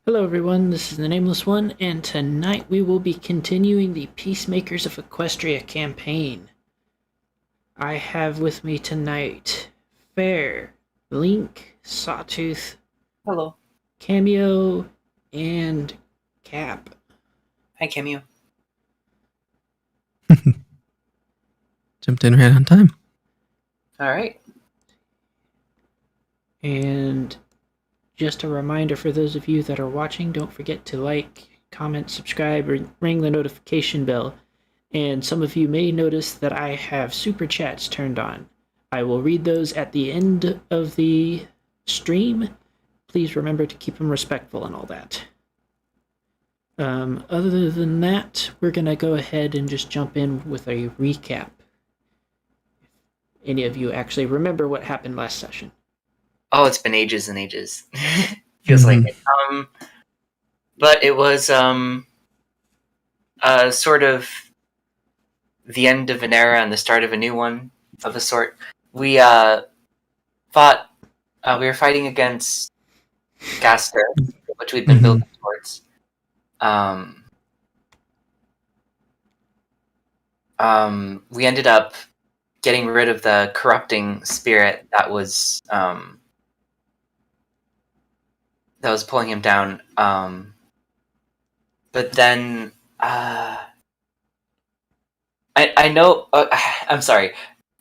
Hello, everyone. This is the Nameless One, and tonight we will be continuing the Peacemakers of Equestria campaign. I have with me tonight Fair, Link, Sawtooth, Hello. Cameo, and Cap. Hi, Cameo. Jumped in right on time. All right. And just a reminder for those of you that are watching, don't forget to like, comment, subscribe, or ring the notification bell. And some of you may notice that I have super chats turned on. I will read those at the end of the stream. Please remember to keep them respectful and all that. Other than that, we're going to go ahead and just jump in with a recap. If any of you actually remember what happened last session. Oh, it's been ages and ages. Feels like it. But it was sort of the end of an era and the start of a new one of a sort. We fought. We were fighting against Gaster, which we'd been building towards. We ended up getting rid of the corrupting spirit that was pulling him down. But then I know. I'm sorry.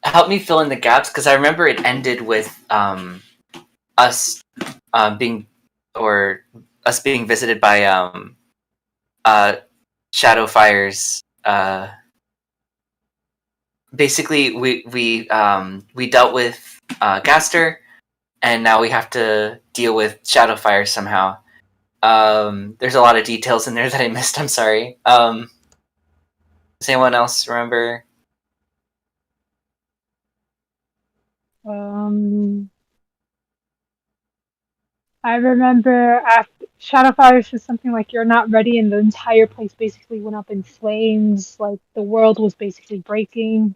Help me fill in the gaps because I remember it ended with us being visited by Shadowfire's. Basically, we dealt with Gaster, and now we have to deal with Shadowfire somehow. There's a lot of details in there that I missed. I'm sorry. Does anyone else remember? I remember after Shadowfire said something like, "You're not ready," and the entire place basically went up in flames. Like the world was basically breaking,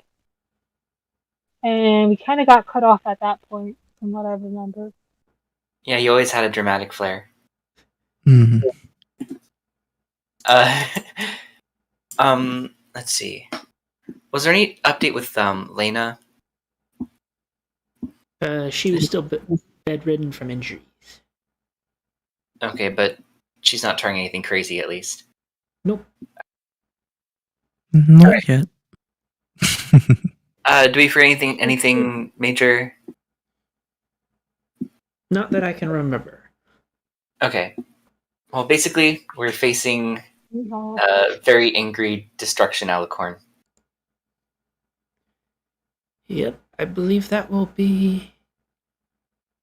and we kind of got cut off at that point, from what I remember. Yeah, you always had a dramatic flair. Mm-hmm. Let's see. Was there any update with Lena? She was still bedridden from injuries. Okay, but she's not turning anything crazy, at least. Nope. Not yet. Do we fear anything major? Not that I can remember. Okay. Well, basically, we're facing very angry Destruction Alicorn. Yep, I believe that will be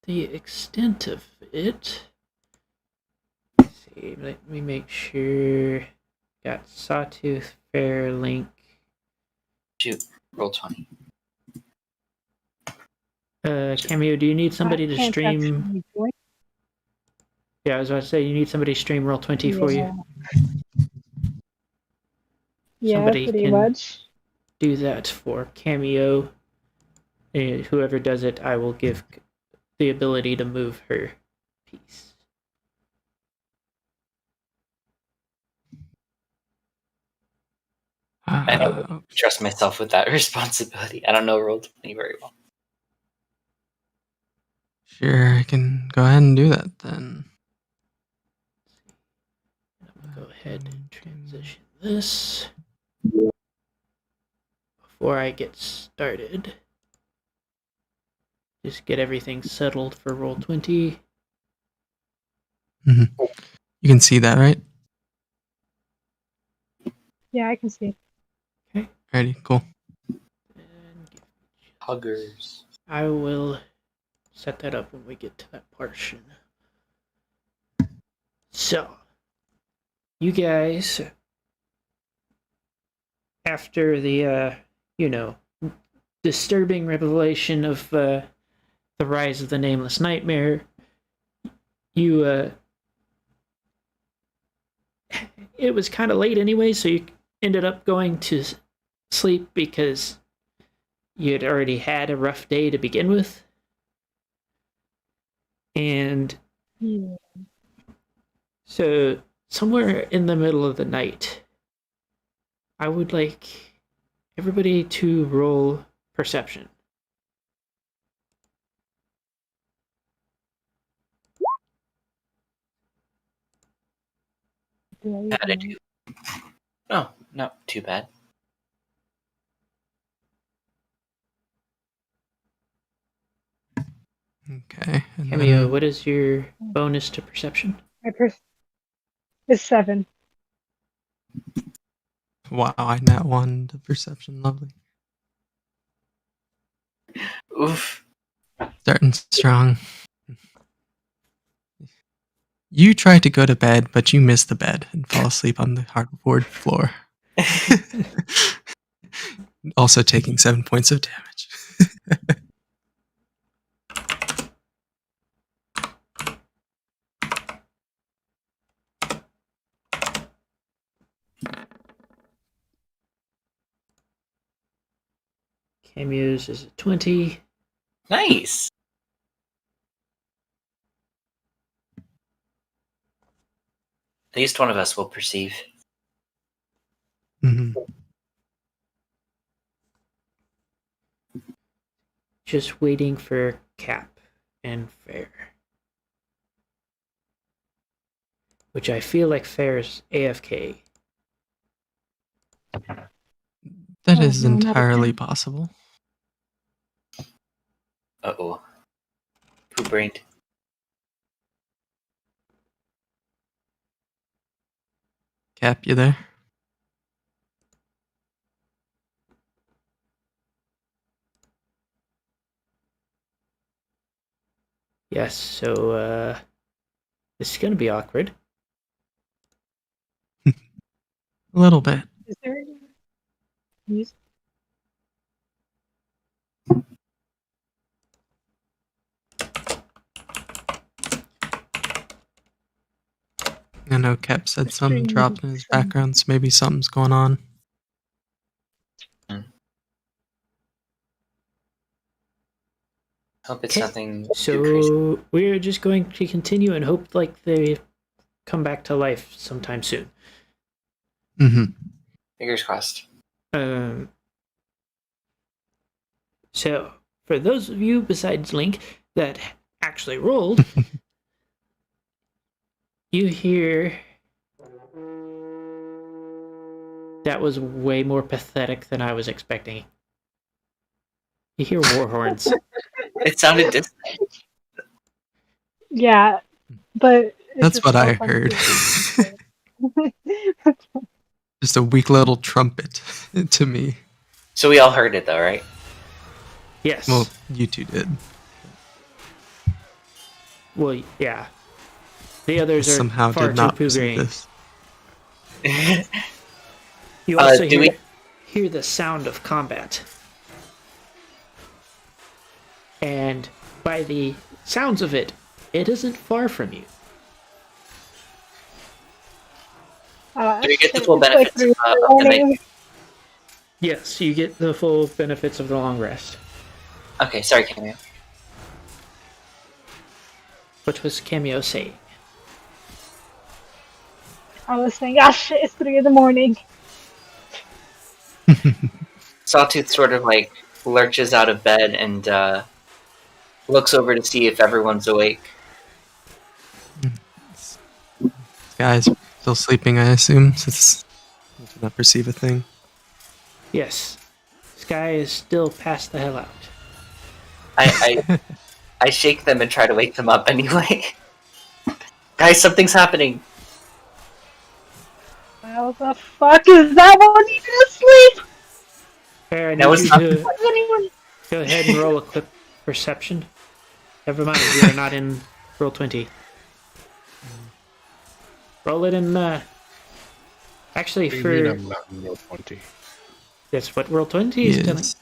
the extent of it. Let's see, let me make sure. Got Sawtooth, Fair, Link. Shoot, roll 20. Cameo, do you need somebody to stream? Yeah, I was about to say, you need somebody to stream Roll20 for you? Yeah, somebody pretty can much do that for Cameo. And whoever does it, I will give the ability to move her piece. I don't trust myself with that responsibility. I don't know Roll20 very well. Sure, I can go ahead and do that then. I'm going to go ahead and transition this before I get started. Just get everything settled for Roll20. Mm-hmm. You can see that, right? Yeah, I can see. Okay. Ready, cool. Huggers. I will set that up when we get to that portion. So, you guys, after the, disturbing revelation of the rise of the Nameless Nightmare, you, it was kind of late anyway, so you ended up going to sleep because you had already had a rough day to begin with. And So, somewhere in the middle of the night, I would like everybody to roll perception. How did I do? Oh, not too bad. Okay. And Cameo, then, what is your bonus to perception? It's 7. wow, I nat 1 to perception. Lovely. Oof. Starting strong. You try to go to bed, but you miss the bed and fall asleep on the hardwood floor. Also taking 7 points of damage. Cameo's is a 20. Nice. At least one of us will perceive. Mhm. Just waiting for Cap and Fair. Which I feel like Fair's AFK. That Oh, is no, not entirely again. possible. Uh-oh. Poop-brained. Cap, you there? Yes, so this is gonna be awkward. A little bit. Is there any music? I know Cap said some Stream dropped in his some- background, so maybe something's going on. Hope it's Okay, nothing too crazy. So we're just going to continue and hope like they come back to life sometime soon. Mm-hmm. Fingers crossed. So for those of you besides Link that actually rolled, you hear that was way more pathetic than I was expecting. You hear war horns. It sounded distant. Yeah, but it's That's just what so I funny heard. to- Just a weak little trumpet to me. So we all heard it though, right? Yes. Well, you two did. Well, yeah. The others are Somehow far did too not perceive poo-green. this. You also do hear the sound of combat. And by the sounds of it, it isn't far from you. Do we get the shit, full it's like benefits 3 of the morning. night? Yes, you get the full benefits of the long rest. Okay, sorry, Cameo. What was Cameo saying? I was saying, shit, it's 3 in the morning. Sawtooth sort of like lurches out of bed and looks over to see if everyone's awake. Guys, still sleeping, I assume, since you do not perceive a thing. Yes. Sky is still passed the hell out. I shake them and try to wake them up anyway. Guys, something's happening. How the fuck is that one even asleep? Fair, I That need was you not- to Is anyone? go ahead and roll a quick perception. Never mind, we are not in roll 20. Roll it in, actually What do you mean for... I'm not in roll 20? That's what roll 20 is telling. Yes.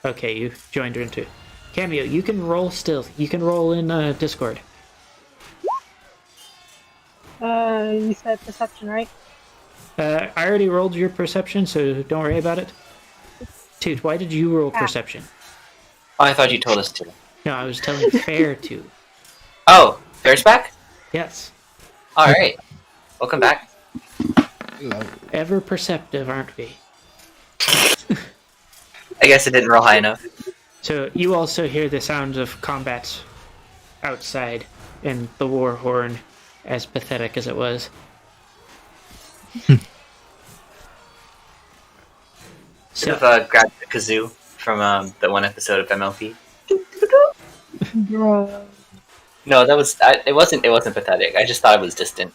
Okay, you joined her into Cameo. You can roll still. You can roll in Discord. You said perception, right? I already rolled your perception, so don't worry about it. Toot, why did you roll perception? Oh, I thought you told us to. No, I was telling Fair to. Oh, Fair's back? Yes. All right, welcome back. Hello. Ever perceptive, aren't we? I guess it didn't roll high enough. So you also hear the sounds of combat outside, and the war horn, as pathetic as it was. Should have grabbed the kazoo from the one episode of MLP. Bro. No, that was it wasn't pathetic. I just thought it was distant.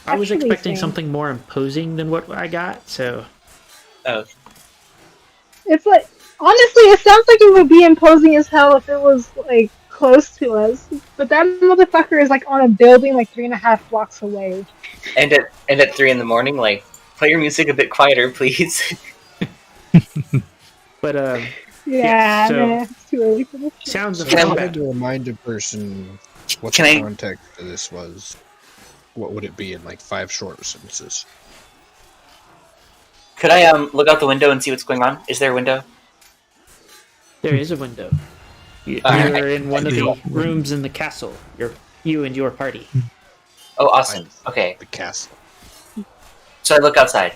I was Actually, expecting same. something more imposing than what I got, so Oh, It's like, honestly, it sounds like it would be imposing as hell if it was, like, close to us. But that motherfucker is, like, on a building, like, 3.5 blocks away. and at 3 in the morning, like, play your music a bit quieter, please. but Yeah, so- nah, it's too early for this shit. sounds of So if I combat. had to remind a person what Can the I- context of this was, what would it be in like 5 short sentences? Could I look out the window and see what's going on? Is there a window? There is a window. You're Alright. in one of the rooms in the castle. You and your party. Oh, awesome. Okay, The castle. so I look outside.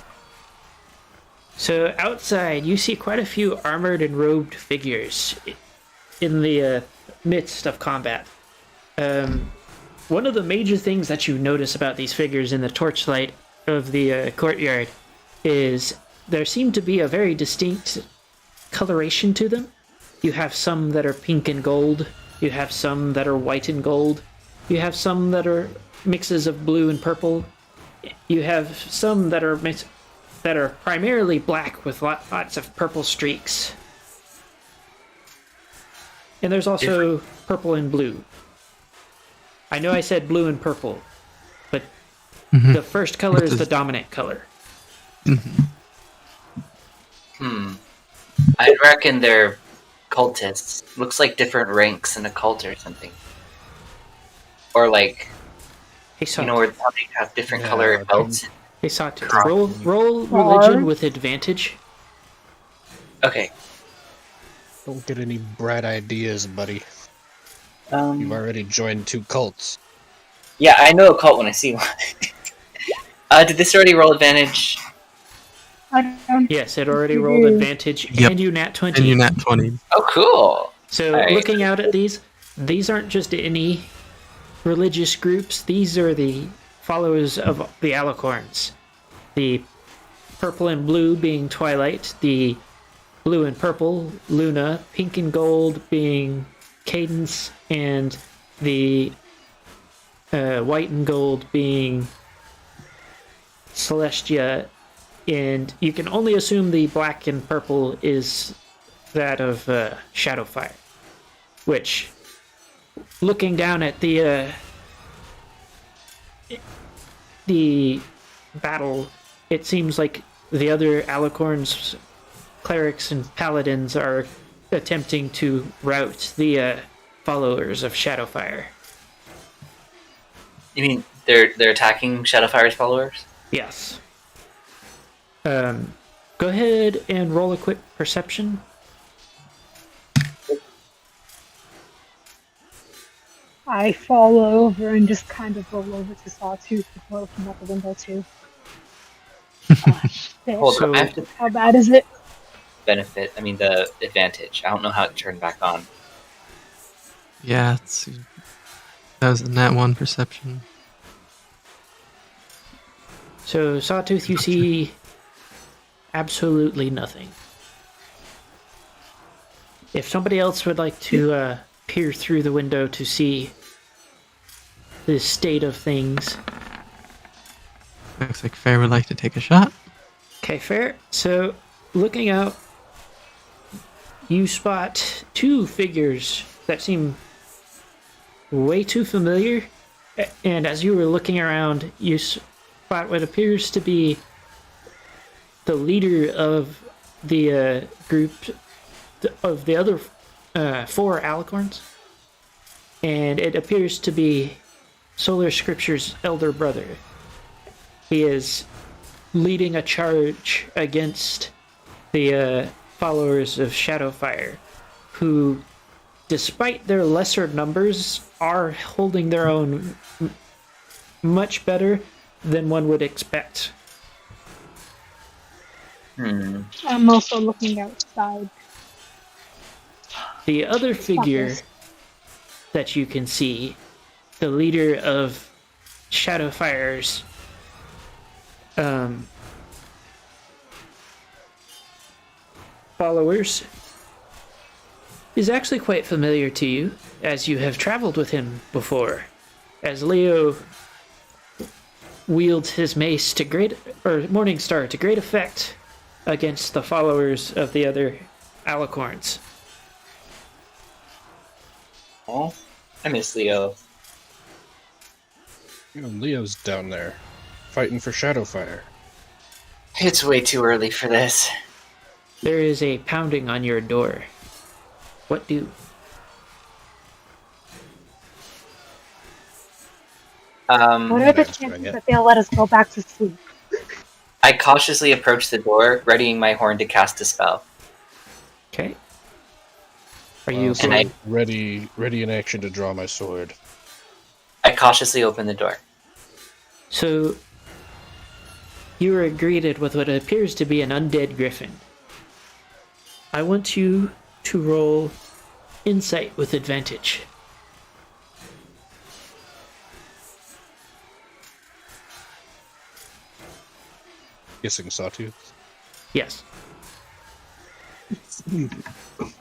So outside, you see quite a few armored and robed figures in the midst of combat. One of the major things that you notice about these figures in the torchlight of the courtyard is there seem to be a very distinct coloration to them. You have some that are pink and gold. You have some that are white and gold. You have some that are mixes of blue and purple. You have some that are primarily black with lots of purple streaks. And there's also purple and blue. I know I said blue and purple, but the first color What is does- the dominant color. I reckon they're cultists. Looks like different ranks in a cult or something. Or like, Hey, you know, where how they have different Yeah, color belts. Hey, Satu, roll religion with advantage. Okay. Don't get any bright ideas, buddy. You've already joined 2 cults. Yeah, I know a cult when I see one. Did this already roll advantage? I don't Yes, it already rolled advantage, Yep. and you nat 20. And you nat 20. Oh, cool. So Alright. looking out at these aren't just any religious groups. These are the followers of the Alicorns. The purple and blue being Twilight, the blue and purple, Luna, pink and gold being Cadence, and the white and gold being Celestia. And you can only assume the black and purple is that of Shadowfire, which, looking down at the battle, it seems like the other Alicorns, clerics and paladins are attempting to rout the followers of Shadowfire. You mean they're attacking Shadowfire's followers? Yes. Go ahead and roll a quick perception. I fall over and just kind of roll over to Sawtooth before looking out the window too. Shit. Hold So- on, I have to How bad is it? benefit. I mean, the advantage. I don't know how to turn back on. Yeah, that was a nat 1 perception. So, Sawtooth, you see absolutely nothing. If somebody else would like to peer through the window to see the state of things. Looks like Fair would like to take a shot. Okay, fair. So, looking out, you spot 2 figures that seem way too familiar. And as you were looking around, you spot what appears to be the leader of the group of the other 4 Alicorns. And it appears to be Solar Scripture's elder brother. He is leading a charge against the followers of Shadowfire, who despite their lesser numbers, are holding their own much better than one would expect. I'm also looking outside. The other figure Suckers. that you can see, the leader of Shadowfire's followers, is actually quite familiar to you, as you have traveled with him before, as Leo wields his mace to Morningstar to great effect against the followers of the other alicorns. Oh, I miss Leo. You know, Leo's down there, fighting for Shadowfire. It's way too early for this. There is a pounding on your door. What do? What are the chances that they'll let us go back to sleep? I cautiously approach the door, readying my horn to cast a spell. Okay. Are you So And ready in action to draw my sword. I cautiously open the door. So you are greeted with what appears to be an undead griffin. I want you to roll insight with advantage. Guessing Sawtooth. Yes.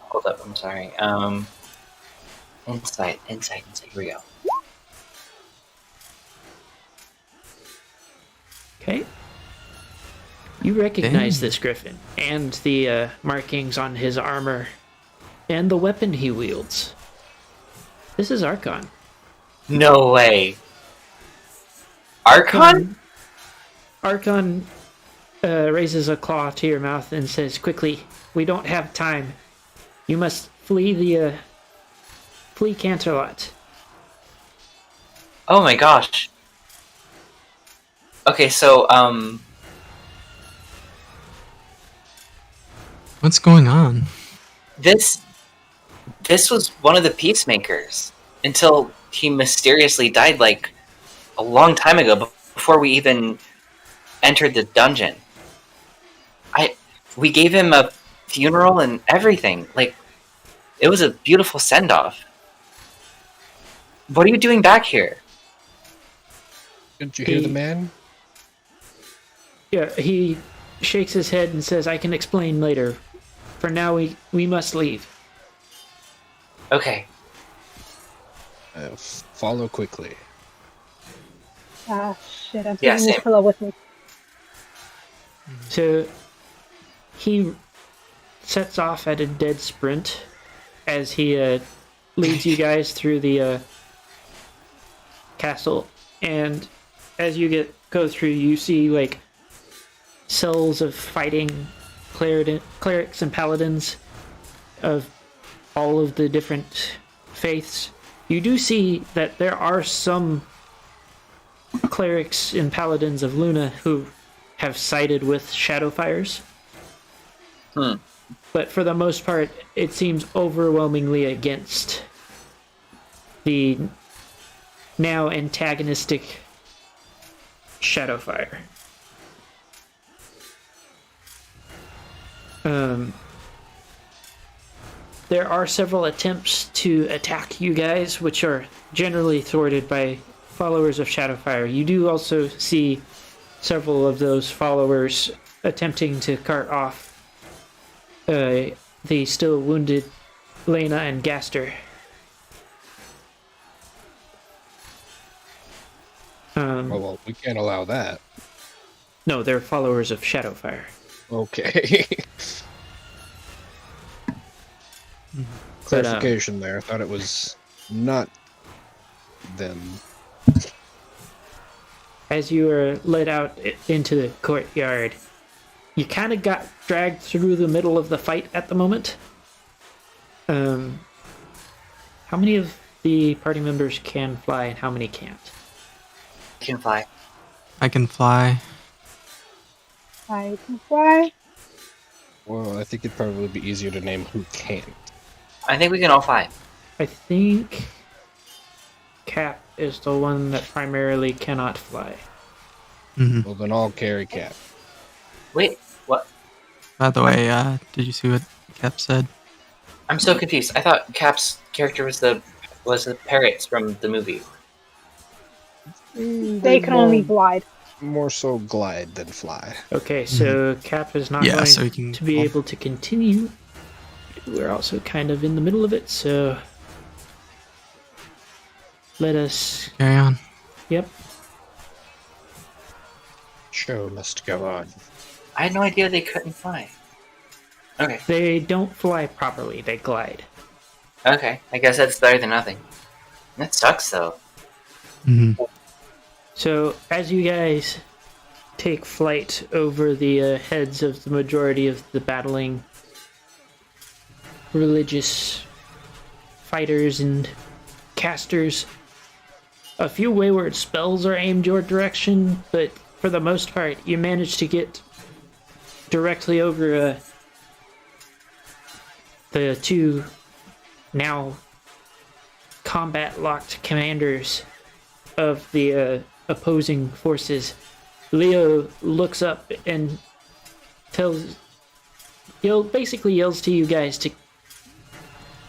Hold up, I'm sorry. Insight. Here we go. Okay. You recognize Dang. this griffin and the markings on his armor and the weapon he wields. This is Arkhan. No way. Arkhan? Arkhan raises a claw to your mouth and says, "Quickly, we don't have time. You must flee Canterlot." Oh my gosh. Okay, so, What's going on? this was one of the Peacemakers until he mysteriously died, like, a long time ago, before we even entered the dungeon. We gave him a funeral and everything. Like, it was a beautiful send-off. What are you doing back here? Didn't you hear the man? Yeah, he shakes his head and says, "I can explain later. For now, we must leave." Okay. Follow quickly. Ah, shit, I'm Yeah, taking this same. pillow with me. So he sets off at a dead sprint as he leads you guys through the castle. And as you go through, you see like cells of fighting clerics and paladins of all of the different faiths. You do see that there are some clerics and paladins of Luna who have sided with Shadowfires. But for the most part, it seems overwhelmingly against the now antagonistic Shadowfire. There are several attempts to attack you guys, which are generally thwarted by followers of Shadowfire. You do also see several of those followers attempting to cart off the still wounded Lena and Gaster. Well, we can't allow that. No, they're followers of Shadowfire. Okay. Clarification there. I thought it was not them. As you are led out into the courtyard, you kind of got dragged through the middle of the fight at the moment. How many of the party members can fly and how many can't? You can fly. I can fly. I can fly. Well, I think it'd probably be easier to name who can't. I think we can all fly. I think Cap is the one that primarily cannot fly. Hmm. Well, then I'll carry Cap. Wait, what? By the way, did you see what Cap said? I'm so confused. I thought Cap's character was the parrots from the movie. They can only glide. More so glide than fly. Okay, so Cap is not Yeah, going so he can to be fly. able to continue. We're also kind of in the middle of it, so let us. Carry on. Yep. Show must go on. I had no idea they couldn't fly. Okay. They don't fly properly, they glide. Okay. I guess that's better than nothing. That sucks, though. Hmm. So, as you guys take flight over the heads of the majority of the battling religious fighters and casters, a few wayward spells are aimed your direction, but for the most part, you manage to get directly over the two now combat-locked commanders of the opposing forces. Leo looks up and basically yells to you guys to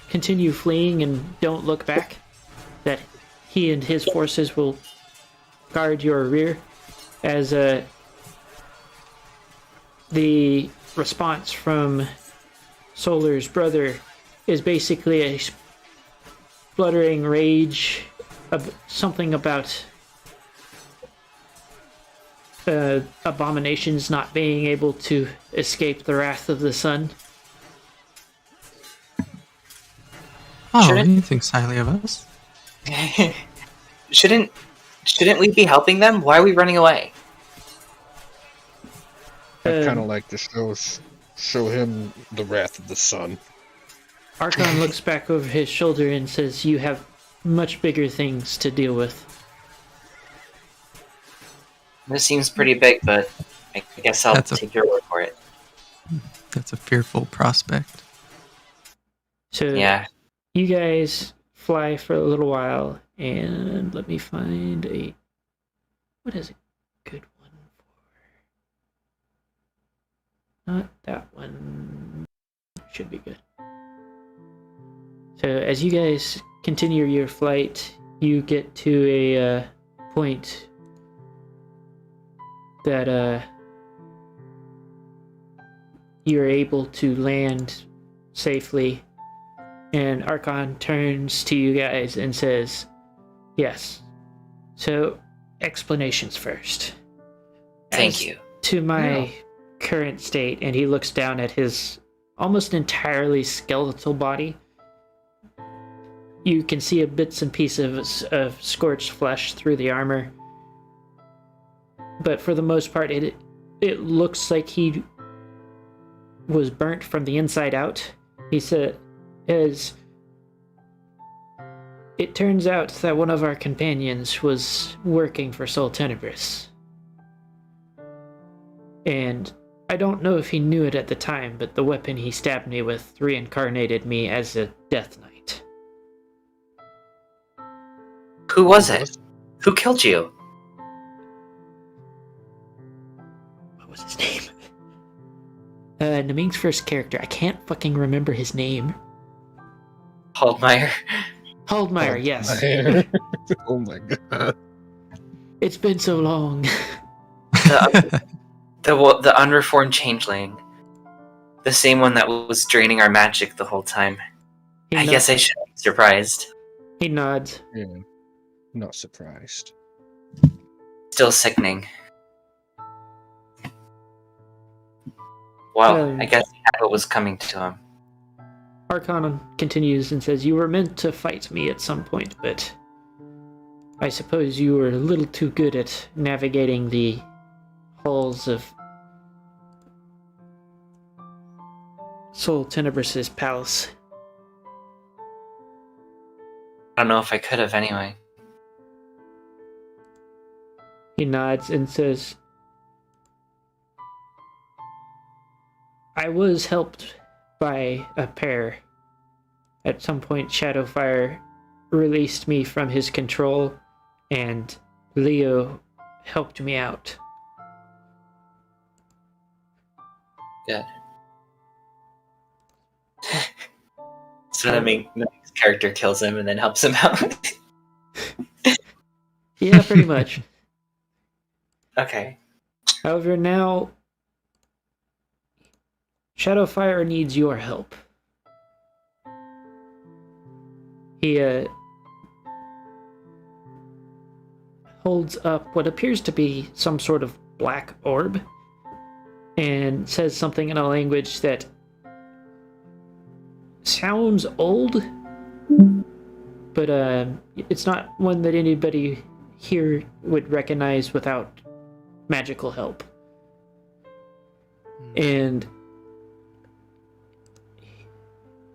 continue fleeing and don't look back, that he and his forces will guard your rear, as the response from Solar's brother is basically a spluttering rage of something about abominations not being able to escape the wrath of the sun. Oh, Shouldn't- you think highly of us? Shouldn't we be helping them? Why are we running away? I'd kind of like to show him the wrath of the sun. Arkhan looks back over his shoulder and says, "You have much bigger things to deal with." This seems pretty big, but I guess I'll That's a- take your word for it. That's a fearful prospect. So Yeah. you guys fly for a little while, and let me find what is a good one for? Not that one. Should be good. So as you guys continue your flight, you get to a point that you're able to land safely, and Arkhan turns to you guys and says, "Yes. So, explanations first. Thank As you. to my current state," and he looks down at his almost entirely skeletal body. You can see bits and pieces of scorched flesh through the armor, but for the most part, it looks like he was burnt from the inside out. He said, "As it turns out that one of our companions was working for Sol Tenebris. And I don't know if he knew it at the time, but the weapon he stabbed me with reincarnated me as a Death Knight." Who was it? Who killed you? What was his name? Naming's first character. I can't fucking remember his name. Holdmeyer. Holdmeyer, yes. Oh my god. It's been so long. The unreformed changeling. The same one that was draining our magic the whole time. I guess I should be surprised. He nods. Yeah. Not surprised. Still sickening. Well, I guess he had what was coming to him. Arkhan continues and says, "You were meant to fight me at some point, but I suppose you were a little too good at navigating the halls of Sol Tenebris' palace." I don't know if I could have anyway. He nods and says, "I was helped by a pair At some point, Shadowfire released me from his control, and Leo helped me out. Good. So Name's character kills him and then helps him out. Yeah, pretty much. Okay. However, now Shadowfire needs your help. He holds up what appears to be some sort of black orb and says something in a language that sounds old, but it's not one that anybody here would recognize without magical help. And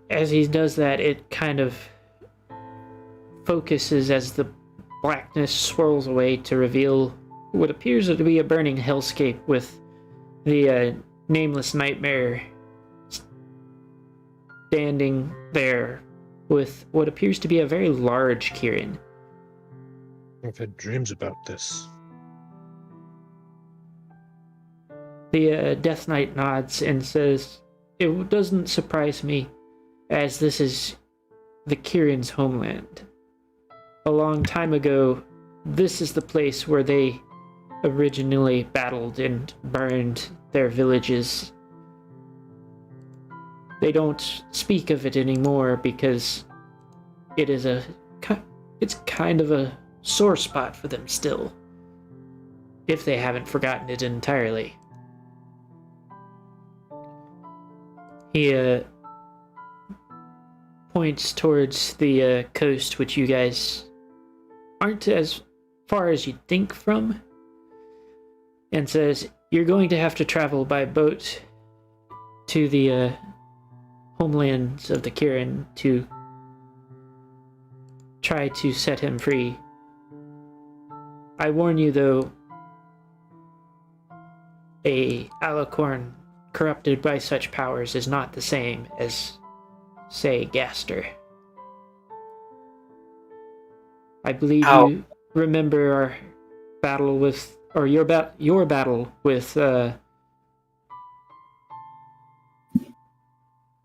as he does that, it kind of focuses as the blackness swirls away to reveal what appears to be a burning hellscape with the Nameless Nightmare standing there with what appears to be a very large Kirin. I've had dreams about this. The Death Knight nods and says, "It doesn't surprise me, as this is the Kirin's homeland. A long time ago, this is the place where they originally battled and burned their villages. They don't speak of it anymore because it's kind of a sore spot for them still, if they haven't forgotten it entirely." He points towards the coast, which you guys aren't as far as you'd think from, and says, "You're going to have to travel by boat to the homelands of the Kirin to try to set him free. I warn you, though, a alicorn corrupted by such powers is not the same as, say, Gaster. I believe you remember our battle with, or your battle with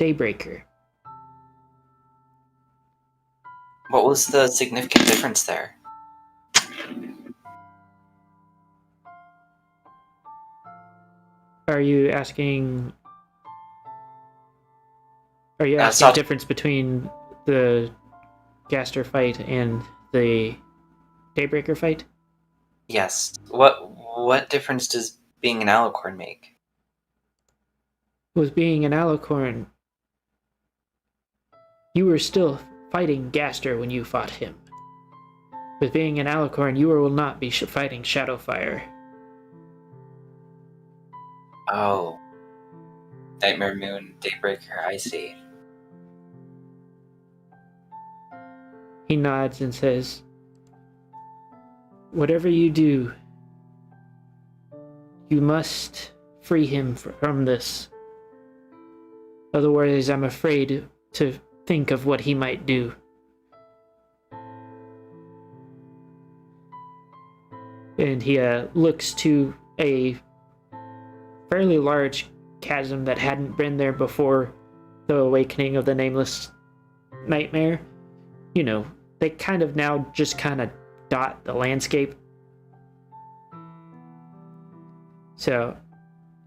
Daybreaker. What was the significant difference there? Are you asking the difference between the Gaster fight and the Daybreaker fight? Yes. What difference does being an alicorn make? With being an alicorn, you were still fighting Gaster when you fought him. With being an alicorn, you will not be fighting Shadowfire. Oh. Nightmare Moon, Daybreaker, I see. He nods and says, "Whatever you do, you must free him from this. Otherwise, I'm afraid to think of what he might do." And he looks to a fairly large chasm that hadn't been there before the awakening of the Nameless Nightmare. You know, they kind of now just kind of dot the landscape. So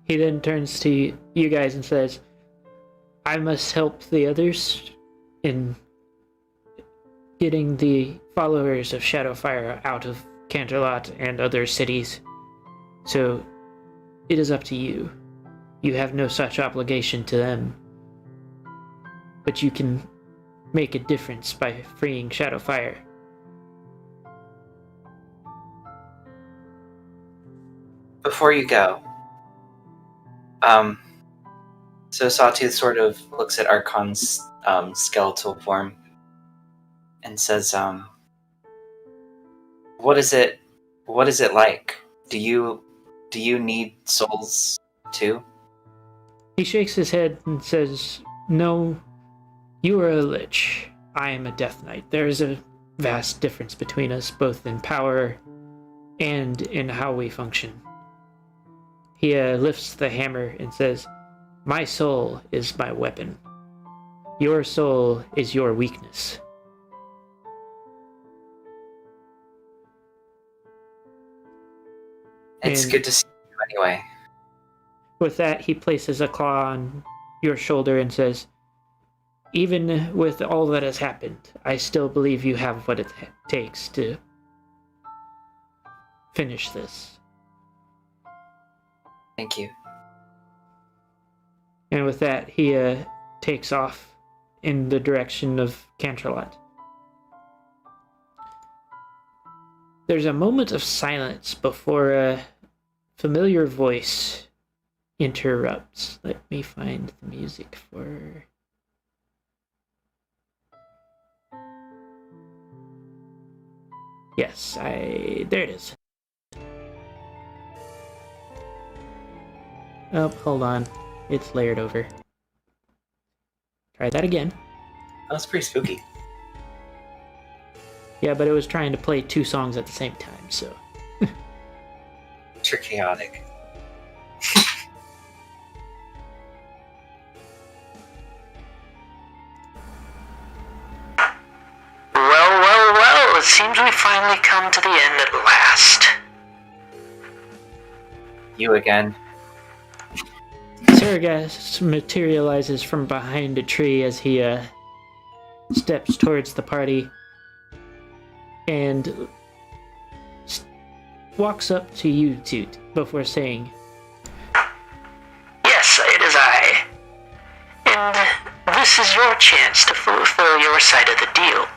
he then turns to you guys and says, "I must help the others in getting the followers of Shadowfire out of Canterlot and other cities. So it is up to you. You have no such obligation to them. But you can make a difference by freeing Shadowfire." Before you go, so Sawtooth sort of looks at Arkhan's skeletal form and says, what is it like? Do you need souls too? He shakes his head and says, "No, You are a lich. I am a death knight. There is a vast difference between us, both in power and in how we function. He lifts the hammer and says, "My soul is my weapon. Your soul is your weakness." It's And good to see you anyway. with that, he places a claw on your shoulder and says, "Even with all that has happened, I still believe you have what it takes to finish this." Thank you. And with that, he takes off in the direction of Canterlot. There's a moment of silence before a familiar voice interrupts. Let me find the music for... Yes, there it is. Oh, hold on. It's layered over. Try that again. That was pretty spooky. Yeah, but it was trying to play two songs at the same time, so... You're chaotic. Well, it seems we finally come to the end at last. You again. Sarah Gus materializes from behind a tree as he steps towards the party and walks up to you two before saying, "Yes, it is I. And this is your chance to fulfill your side of the deal.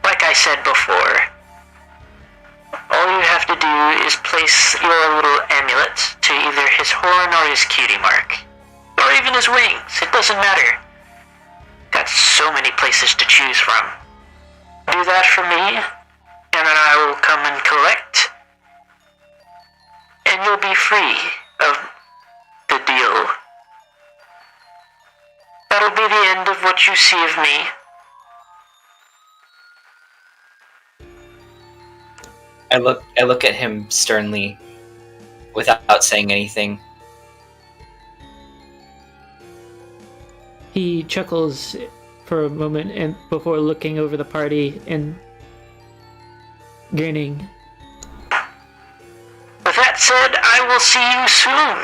Like I said before, all you have to do is place your little amulet to either his horn or his cutie mark. Or even his wings, it doesn't matter. Got so many places to choose from. Do that for me, and then I will come and collect. And you'll be free of the deal. That'll be the end of what you see of me." I look at him sternly, without saying anything. He chuckles for a moment and before looking over the party and grinning. "With that said, I will see you soon.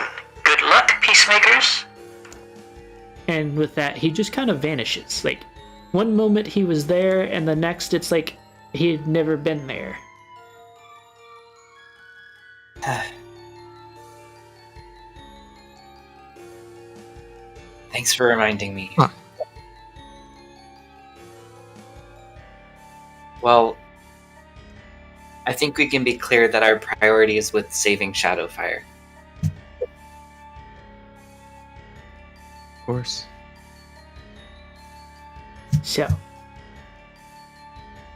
Good luck, Peacemakers." And with that, he just kind of vanishes. Like, one moment he was there, and the next it's like he had never been there. Thanks for reminding me. Huh. Well, I think we can be clear that our priority is with saving Shadowfire. Of course. So,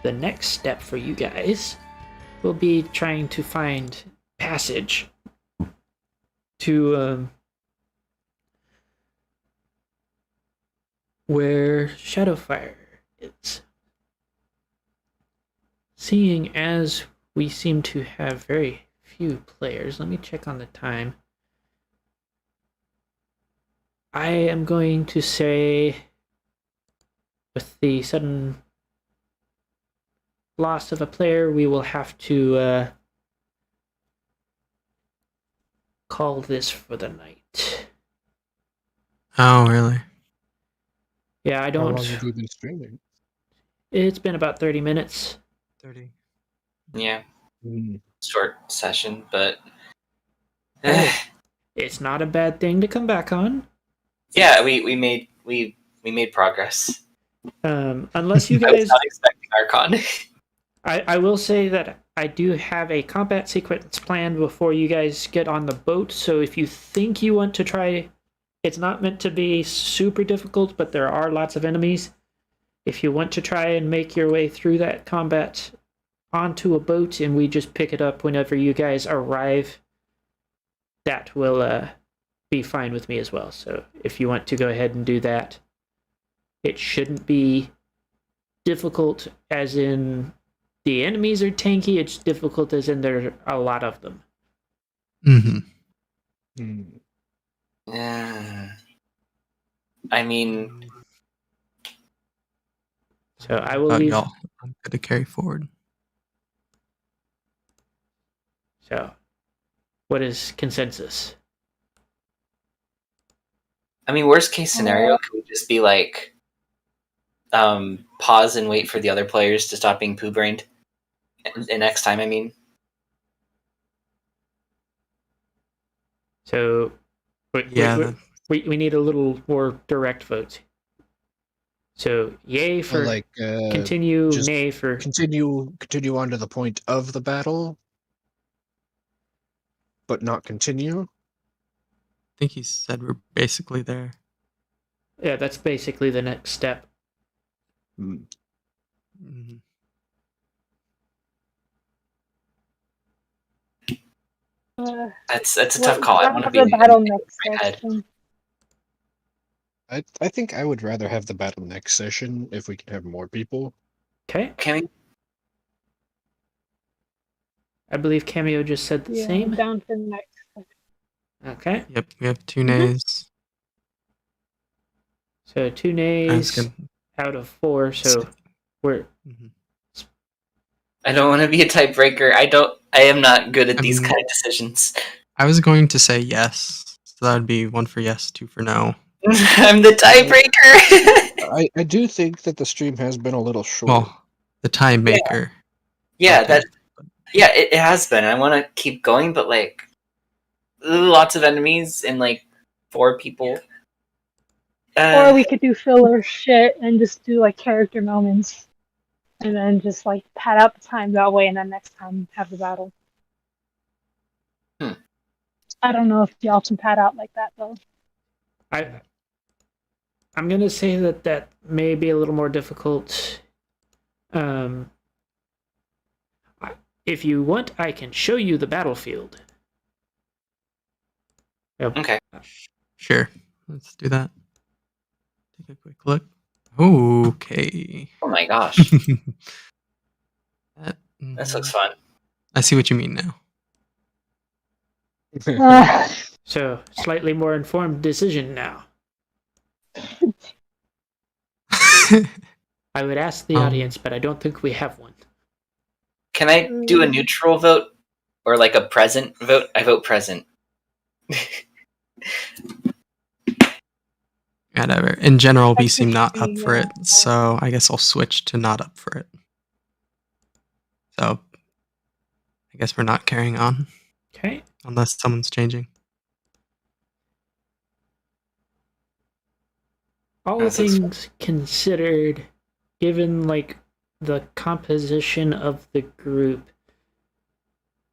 the next step for you guys will be trying to find passage to where Shadowfire is. Seeing as we seem to have very few players, let me check on the time. I am going to say, with the sudden loss of a player, we will have to call this for the night. Oh, really? Yeah, I How don't... long have you been streaming? It's been about 30 minutes. 30. Yeah, Mm. short session, but It's not a bad thing to come back on. yeah, we made progress. Unless you I was guys... not expecting Arkhan. I will say that I do have a combat sequence planned before you guys get on the boat, so if you think you want to try... It's not meant to be super difficult, but there are lots of enemies. If you want to try and make your way through that combat onto a boat and we just pick it up whenever you guys arrive, that will be fine with me as well. So if you want to go ahead and do that, It shouldn't be difficult as in the enemies are tanky. It's difficult as in there are a lot of them. Mm-hmm. Yeah. I mean, So I will Oh, leave. y'all. I'm going to carry forward. So, what is consensus? worst case scenario could just be like pause and wait for the other players to stop being poo brained. And next time, I mean. So, we need a little more direct vote. So, yay for continue, just nay for continue on to the point of the battle, but not continue. I think he said we're basically there. Yeah, that's basically the next step. Mm-hmm. That's a tough call. I want to be the battle next head. session. I think I would rather have the battle next session if we can have more people. Okay. Can we? I believe Cameo just said the same. Down for next session. Okay. Yep, we have 2 nays. So 2 nays out of 4. So we're. I don't want to be a tiebreaker. I am not good at these kind of decisions. I was going to say yes. So that would be 1 for yes, 2 for no. I'm the tiebreaker. I do think that the stream has been a little short. Well, the time maker. Yeah, it has been. I want to keep going, but like lots of enemies and like 4 people. Or we could do filler shit and just do like character moments, and then just like pad out the time that way, and then next time have the battle. I don't know if y'all can pad out like that though. I'm gonna say that may be a little more difficult. If you want, I can show you the battlefield. Yep. Okay. Sure. Let's do that. Take a quick look. Okay. Oh my gosh. That looks fun. I see what you mean now. So, slightly more informed decision now. I would ask the audience, but I don't think we have one. Can I do a neutral vote? Or like a present vote? I vote present. Whatever. In general, we seem not up for it, so I guess I'll switch to not up for it. So, I guess we're not carrying on. Okay. Unless someone's changing. All things considered, given like the composition of the group,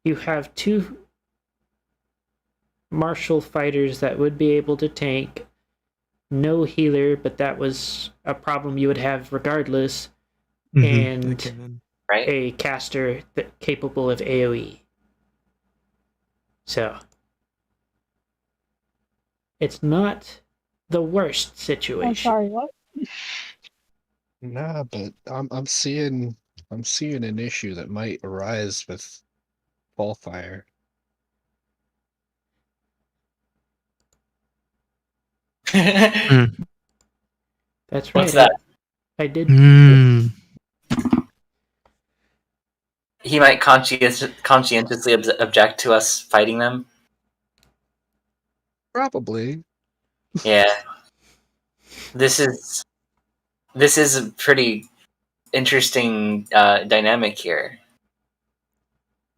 you have 2 martial fighters that would be able to tank, no healer, but that was a problem you would have regardless, and a caster capable of AoE. So, it's not the worst situation. I'm sorry, what? Nah, but I'm seeing an issue that might arise with Fallfire. That's right. What's that? I did. He might conscientiously object to us fighting them. Probably. Yeah. This is a pretty interesting dynamic here.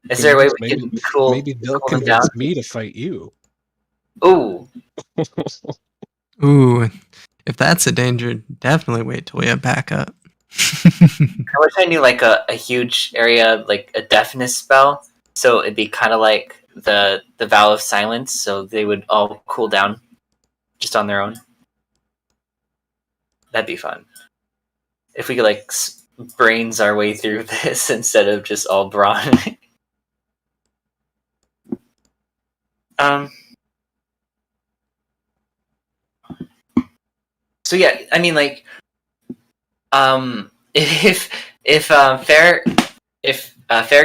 Is there a way we can cool? Maybe they'll convince me to fight you. Ooh. Ooh. If that's a danger, definitely wait till we have backup. I wish I knew like a huge area, like a deafness spell. So it'd be kind of like the Vow of Silence. So they would all cool down just on their own. That'd be fun. If we could like brains our way through this instead of just all brawn. So yeah, I mean, like, Fair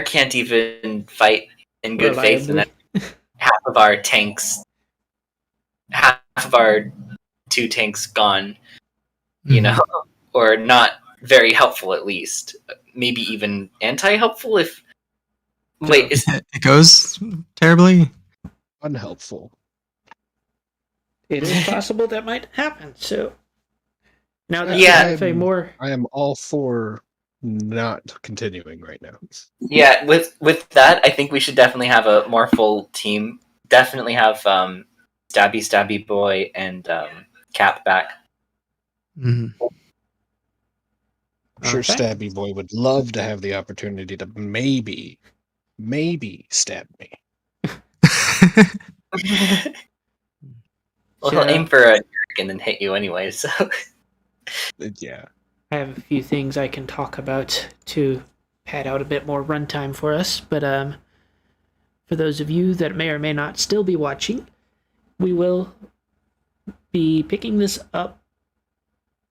can't even fight in good faith, and then half of our 2 tanks gone, you know, or not very helpful at least. Maybe even anti-helpful if... Wait, it goes terribly? Unhelpful. It is possible that might happen, so... Now that Yeah. you have a more... I am all for not continuing right now. Yeah, with that, I think we should definitely have a more full team. Definitely have Stabby Boy and Cap back. I'm sure Okay. Stabby Boy would love to have the opportunity to maybe stab me. Well, he'll aim for a jerk and then hit you anyway, so... Yeah. I have a few things I can talk about to pad out a bit more runtime for us, but for those of you that may or may not still be watching, we will be picking this up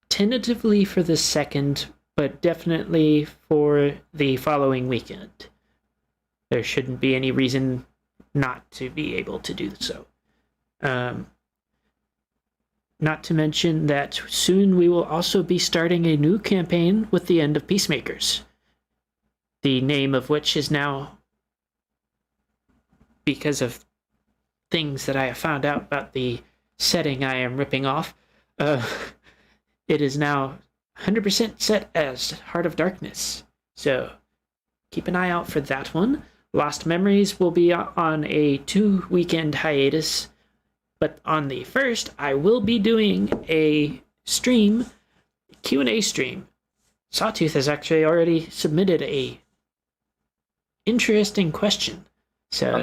tentatively for the 2nd, but definitely for the following weekend. There shouldn't be any reason not to be able to do so. Not to mention that soon we will also be starting a new campaign with the end of Peacemakers. The name of which is now, because of things that I have found out about the setting I am ripping off, it is now 100% set as Heart of Darkness. So keep an eye out for that one. Lost Memories will be on a 2-weekend hiatus. But on the 1st, I will be doing a stream, Q&A stream. Sawtooth has actually already submitted a interesting question. So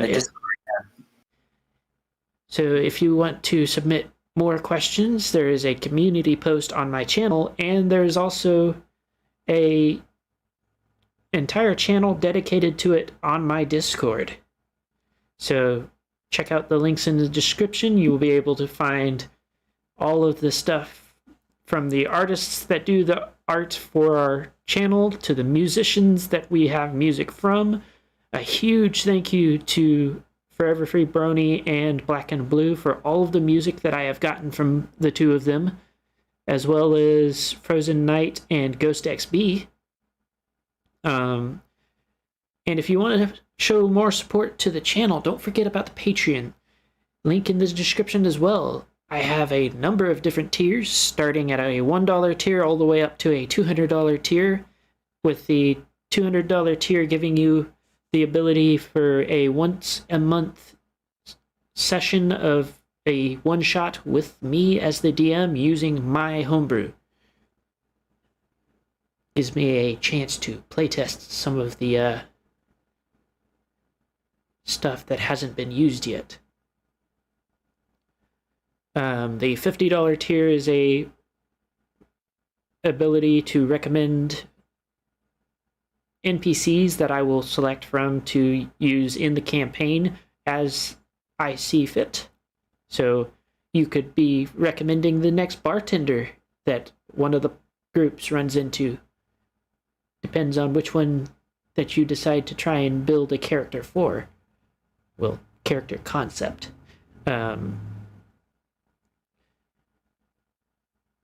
if you want to submit more questions, there is a community post on my channel, and there's also a entire channel dedicated to it on my Discord. So check out the links in the description. You will be able to find all of the stuff from the artists that do the art for our channel to the musicians that we have music from. A huge thank you to Forever Free Brony and Black and Blue for all of the music that I have gotten from the 2 of them, as well as Frozen Night and Ghost XB. And if you want to show more support to the channel, don't forget about the Patreon. Link in the description as well. I have a number of different tiers, starting at a $1 tier all the way up to a $200 tier, with the $200 tier giving you the ability for a once-a-month session of a one-shot with me as the DM using my homebrew. Gives me a chance to playtest some of the stuff that hasn't been used yet. The $50 tier is a ability to recommend NPCs that I will select from to use in the campaign as I see fit. So you could be recommending the next bartender that one of the groups runs into. Depends on which one that you decide to try and build a character for. Well, character concept.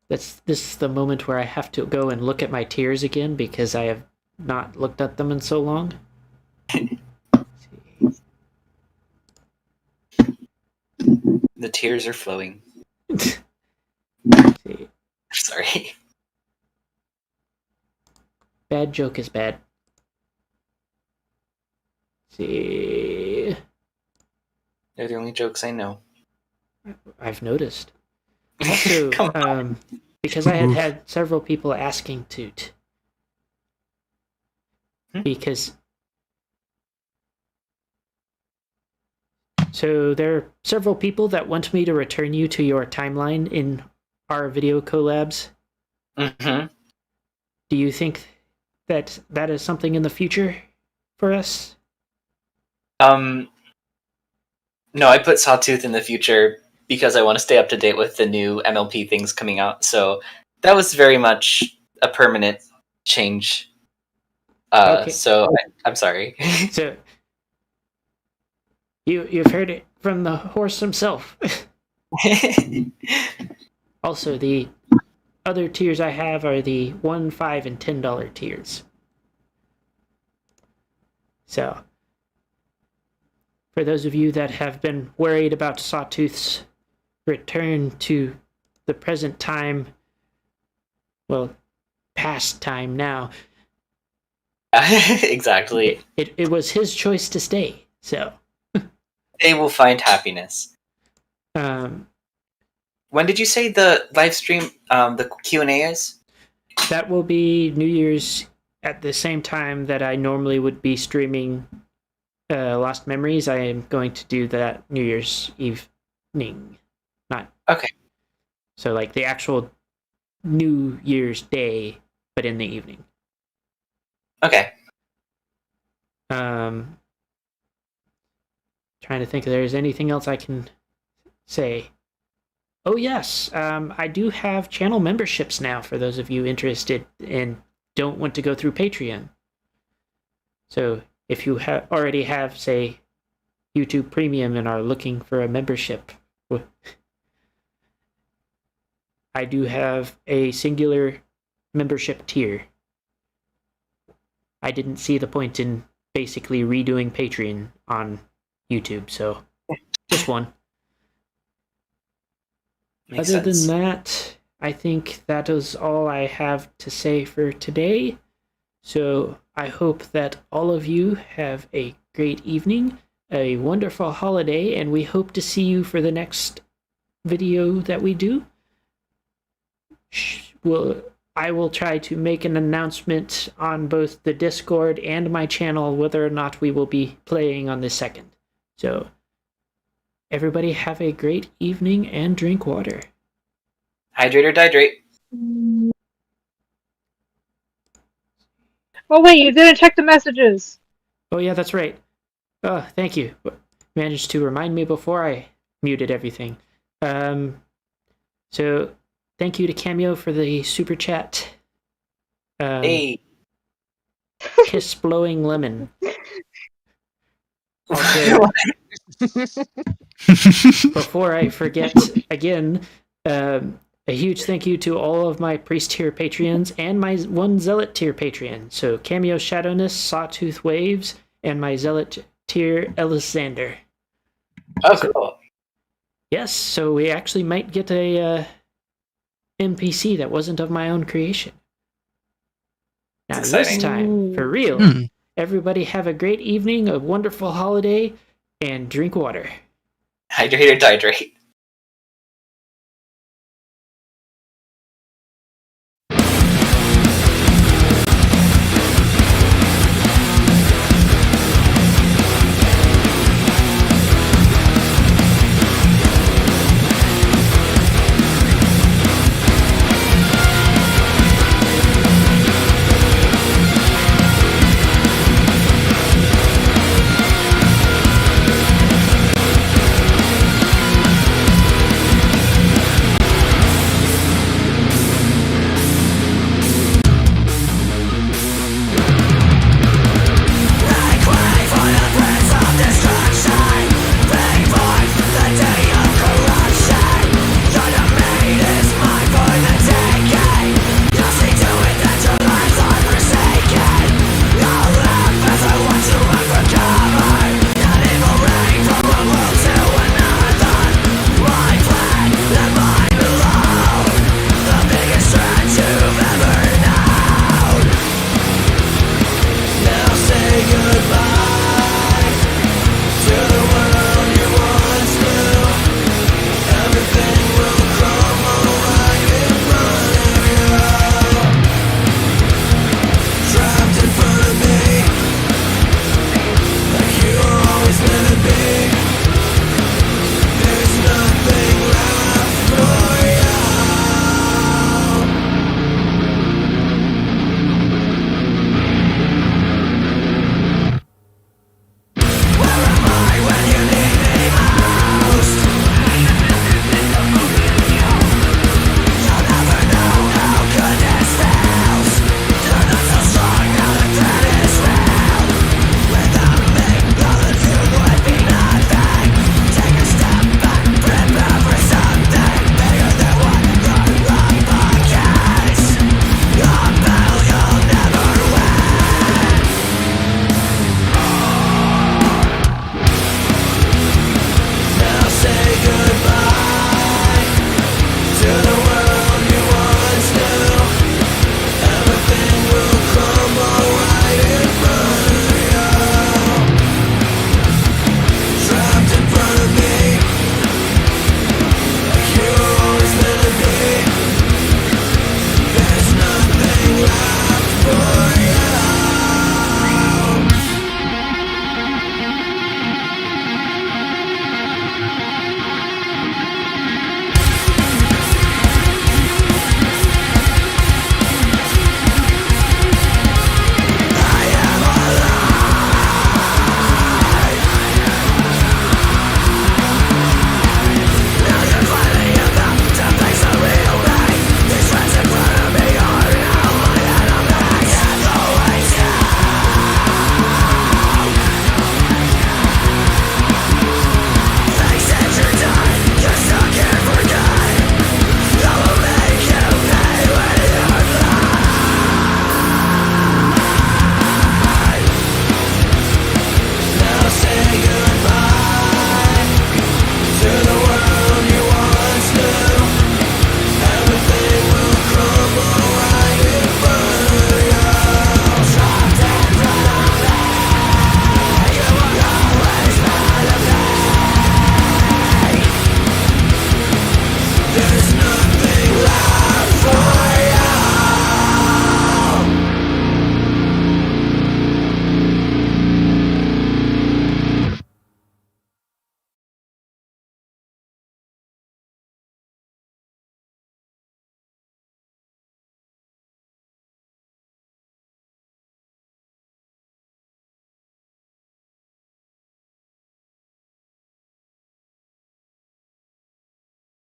This is the moment where I have to go and look at my tiers again because I have not looked at them in so long. The tears are flowing. Sorry. Bad joke is bad. See. They're the only jokes I know. I've noticed. Also, because I had several people asking to because so there are several people that want me to return you to your timeline in our video collabs. Mm-hmm. Do you think that is something in the future for us? No, I put Sawtooth in the future because I want to stay up to date with the new MLP things coming out. So that was very much a permanent change. Okay. So I'm sorry. So you've heard it from the horse himself. Also, the other tiers I have are the $1, $5, and $10 tiers. So, for those of you that have been worried about Sawtooth's return to the present time, well, past time now, Exactly. it was his choice to stay. So, They will find happiness. when did you say the live stream, the Q&A is? That will be New Year's at the same time that I normally would be streaming Lost Memories. I am going to do that New Year's evening. Not okay. So like the actual New Year's Day, but in the evening. Okay. Trying to think if there's anything else I can say. Oh yes, I do have channel memberships now for those of you interested and don't want to go through Patreon. So if you already have, say, YouTube Premium and are looking for a membership, I do have a singular membership tier. I didn't see the point in basically redoing Patreon on YouTube, so just one. Makes Other sense. than that, I think that is all I have to say for today. So I hope that all of you have a great evening, a wonderful holiday, and we hope to see you for the next video that we do. I will try to make an announcement on both the Discord and my channel whether or not we will be playing on the second. So everybody have a great evening and drink water. Hydrate or dihydrate. Oh wait, you didn't check the messages. Oh yeah, that's right. Oh, thank you. Managed to remind me before I muted everything. So thank you to Cameo for the super chat. Hey. Kiss blowing lemon. Also, before I forget again, a huge thank you to all of my priest tier Patreons and my one zealot tier Patreon. So Cameo Shadowness, Sawtooth Waves, and my zealot tier Elisander. Oh, cool. Yes, so we actually might get a NPC that wasn't of my own creation. Now this time, for real, everybody have a great evening, a wonderful holiday, and drink water. Hydrate or dihydrate.